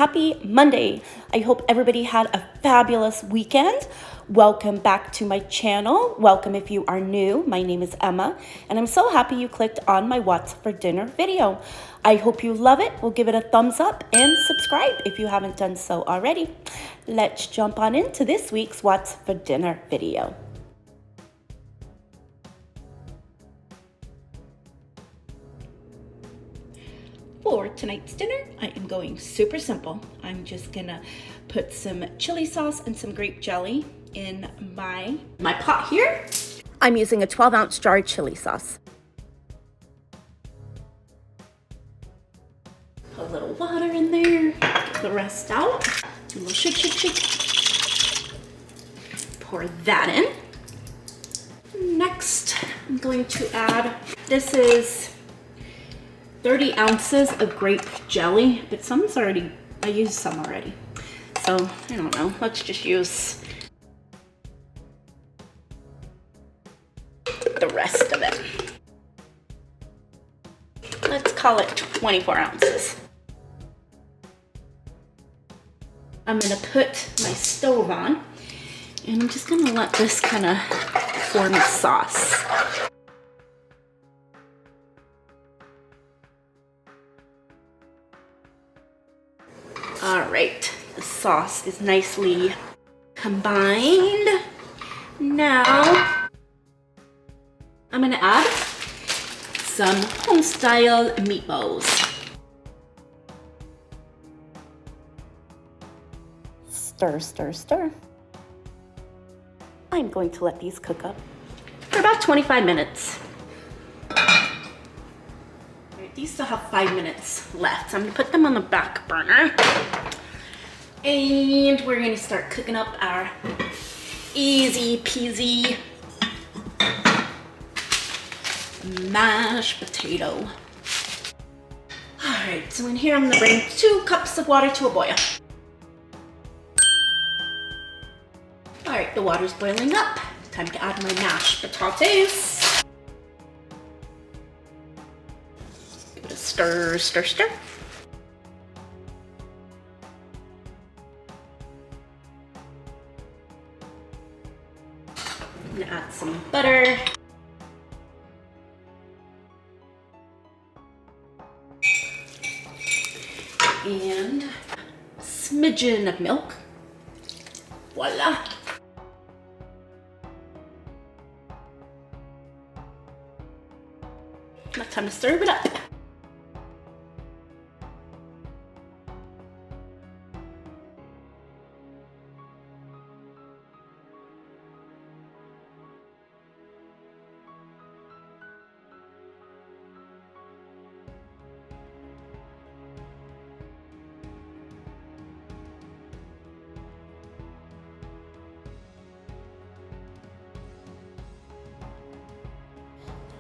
Happy Monday. I hope everybody had a fabulous weekend. Welcome back to my channel. Welcome if you are new. My name is Emma, and I'm so happy you clicked on my What's for Dinner video. I hope you love it. We'll give it a thumbs up and subscribe if you haven't done so already. Let's jump on into this week's What's for Dinner video. For tonight's dinner, I am going super simple. I'm just gonna put some chili sauce and some grape jelly in my pot here. I'm using a 12-ounce jar of chili sauce. Put a little water in there, get the rest out. A little shake. Pour that in. Next, I'm going to add, this is 30 ounces of grape jelly, but I used some already. So, I don't know, let's just use the rest of it. Let's call it 24 ounces. I'm gonna put my stove on, and I'm just gonna let this kind of form a sauce. All right, the sauce is nicely combined. Now, I'm gonna add some home-style meatballs. Stir. I'm going to let these cook up for about 25 minutes. These still have 5 minutes left, so I'm gonna put them on the back burner. And we're gonna start cooking up our easy peasy mashed potato. All right, so in here I'm gonna bring 2 cups of water to a boil. All right, the water's boiling up. Time to add my mashed potatoes. Stir. I'm gonna add some butter. And a smidgen of milk. Voila. Now time to stir it up.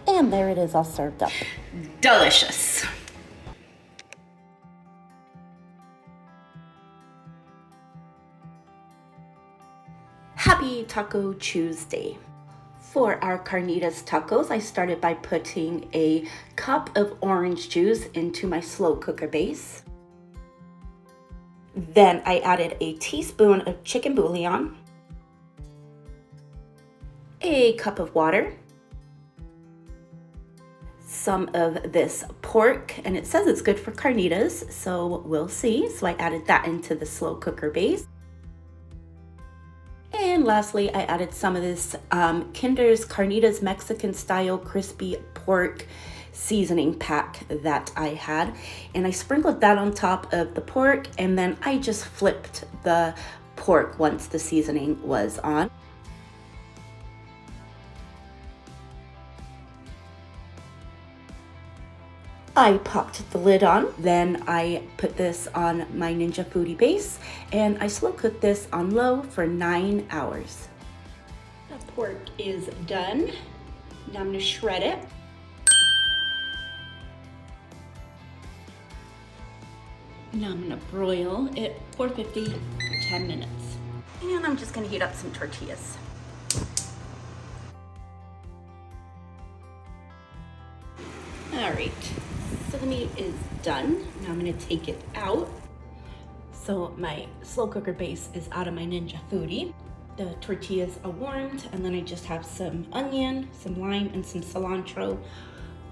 And there it is, all served up. Delicious. Happy Taco Tuesday. For our carnitas tacos, I started by putting a cup of orange juice into my slow cooker base. Then I added a teaspoon of chicken bouillon, a cup of water, some of this pork, and it says it's good for carnitas, so we'll see. So I added that into the slow cooker base. And lastly, I added some of this Kinder's Carnitas Mexican style crispy pork seasoning pack that I had. And I sprinkled that on top of the pork, and then I just flipped the pork once the seasoning was on. I popped the lid on, then I put this on my Ninja Foodie base, and I slow cooked this on low for 9 hours. The pork is done. Now I'm gonna shred it. Now I'm gonna broil it 450 for 10 minutes. And I'm just gonna heat up some tortillas. All right, so the meat is done. Now I'm gonna take it out. So my slow cooker base is out of my Ninja Foodie. The tortillas are warmed, and then I just have some onion, some lime, and some cilantro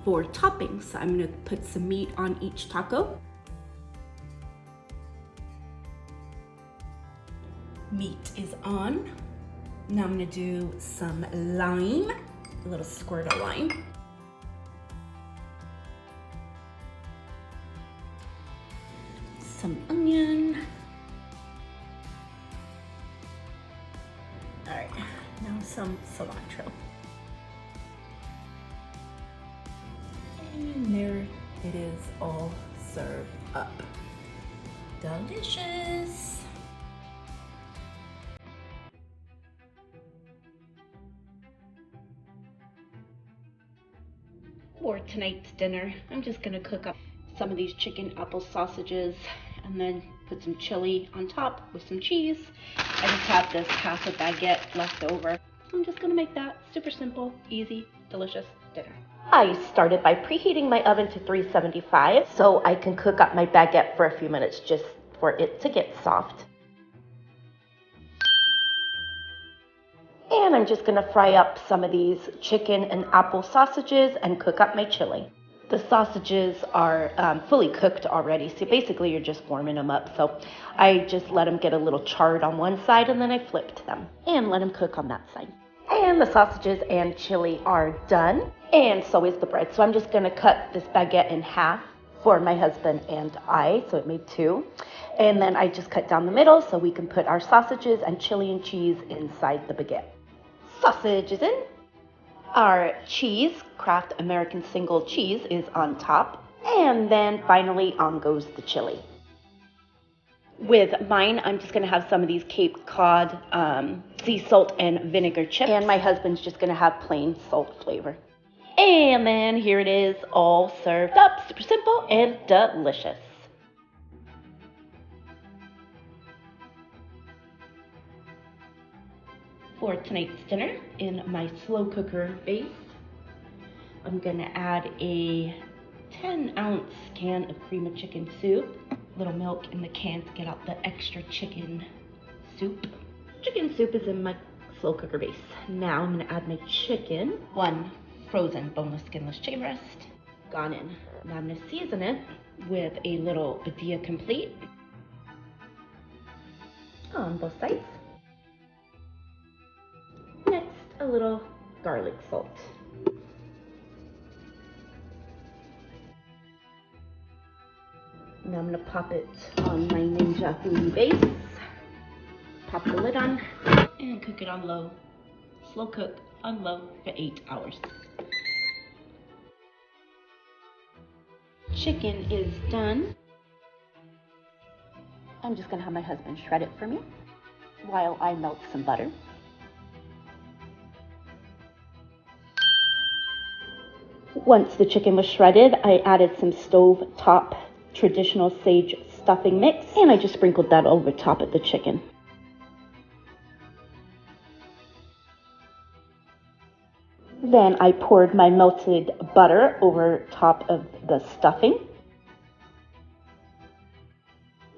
for toppings. So I'm gonna put some meat on each taco. Meat is on. Now I'm gonna do some lime, a little squirt of lime. Some onion. All right, now some cilantro. And there it is, all served up. Delicious. For tonight's dinner, I'm just gonna cook up some of these chicken apple sausages and then put some chili on top with some cheese. I just have this half a baguette left over. I'm just gonna make that super simple, easy, delicious dinner. I started by preheating my oven to 375 so I can cook up my baguette for a few minutes just for it to get soft. And I'm just gonna fry up some of these chicken and apple sausages and cook up my chili. The sausages are fully cooked already, so basically you're just warming them up. So I just let them get a little charred on one side and then I flipped them and let them cook on that side. And the sausages and chili are done, and so is the bread. So I'm just gonna cut this baguette in half for my husband and I, so it made two. And then I just cut down the middle so we can put our sausages and chili and cheese inside the baguette. Sausage is in. Our cheese, Kraft American single cheese, is on top. And then finally on goes the chili. With mine, I'm just gonna have some of these Cape Cod sea salt and vinegar chips. And my husband's just gonna have plain salt flavor. And then here it is, all served up, super simple and delicious. For tonight's dinner, in my slow cooker base, I'm gonna add a 10-ounce can of cream of chicken soup, a little milk in the can to get out the extra chicken soup. Chicken soup is in my slow cooker base. Now I'm gonna add my chicken, 1 frozen boneless skinless chicken breast, gone in. Now I'm gonna season it with a little Badia Complete on both sides. Next, a little garlic salt. Now I'm gonna pop it on my Ninja Foodie base. Pop the lid on and cook it on low. Slow cook on low for 8 hours. Chicken is done. I'm just gonna have my husband shred it for me while I melt some butter. Once the chicken was shredded, I added some stove-top traditional sage stuffing mix, and I just sprinkled that over top of the chicken. Then I poured my melted butter over top of the stuffing.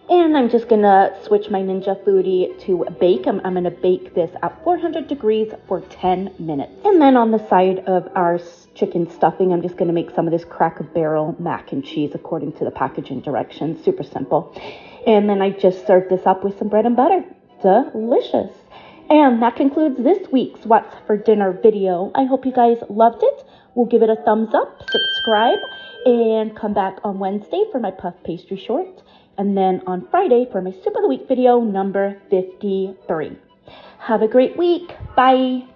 And I'm just gonna switch my Ninja Foodie to bake. I'm gonna bake this at 400 degrees for 10 minutes. And then on the side of our chicken stuffing, I'm just gonna make some of this Cracker Barrel mac and cheese according to the packaging directions. Super simple. And then I just served this up with some bread and butter. Delicious. And that concludes this week's What's for Dinner video. I hope you guys loved it. We'll give it a thumbs up, subscribe, and come back on Wednesday for my puff pastry short. And then on Friday for my Soup of the Week video number 53. Have a great week. Bye.